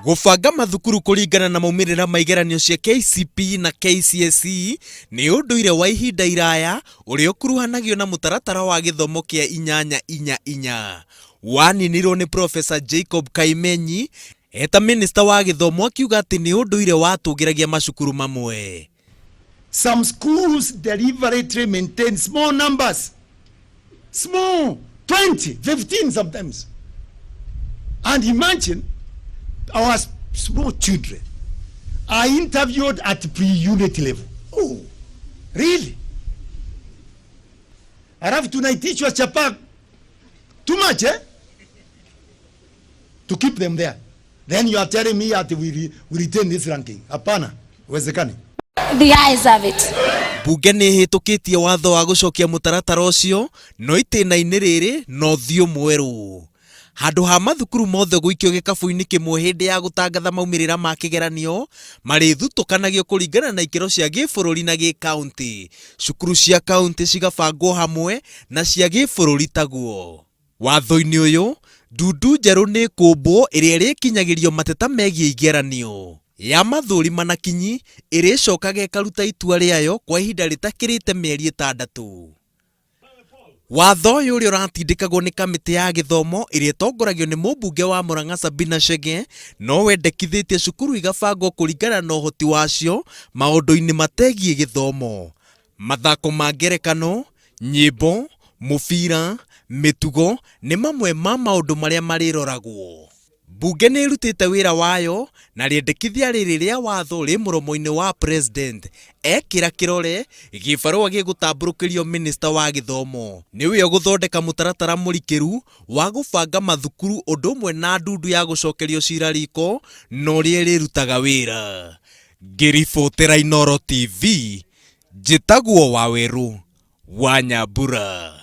Gubanga mathukuru kuringana na maumirira ma igeranio cia KCPE na kcse ni unduire wa ihinda iraya uria ukuruhanagio na mutaratara wa githomo kia 8-4-4. Waninirwo ni Professor Jacob Kaimenyi eta minister wa githomo akiuga ati ni unduire watugiragia macukuru mamwe. Some schools deliberately maintain small numbers, small, 20, 15 sometimes. And imagine our small children are interviewed at pre-unit level. Oh, really? Alafu tunaitishwa chapa too much, eh? To keep them there. Then you are telling me that we retain this ranking. Hapana, uwezekani. The eyes of it. Mbunge ni ihitukitie watho wa gucokia mutaratara ucio no itinaini riri no thio mweru. Handu ha mathukuru mothe guikio gikabu-ini kimwe hindi ya gutangatha maumirira ma kigeranio marithutukanagio kuringana na ikiro cia gibururi na gi-county. Cukuru cia county cigabangwo hamwe na cia gibururi taguo. Watho-ini uyu ndundu njeru ni kumbwo iria rikinyagirio mateta megie igeranio ya mathurima na kinyi iricokaga ikaruta itua riayo kwa ihinda ritakirite mieri 6. Watho uyu uria uratindikagwo ni kamiti ya githomo iria itongoragio ni Mbunge wa Murang'a Sabina Chege no wendekithitie cukuru igabangwo kuringana na uhoti wacio maundu-ini mategie githomo. Mathako ma ngerekano, nyimbo, mubira, mitugo ni mamwe ma maundu maria mariroragwo. Mbunge ni irutite wira wayo na riendekithia riri ria watho ri muromo-ini wa president ekira kirore gibarua gigutamburukirio minister wa githomo niwe guthondeka mutaratara murikiru wa gubanga mathukuru undu umwe na ndundu ya gucokerio cira riko no ri rutaga wira. Ngiribotera Inooro TV, njitagwo Waweru wa Nyambura.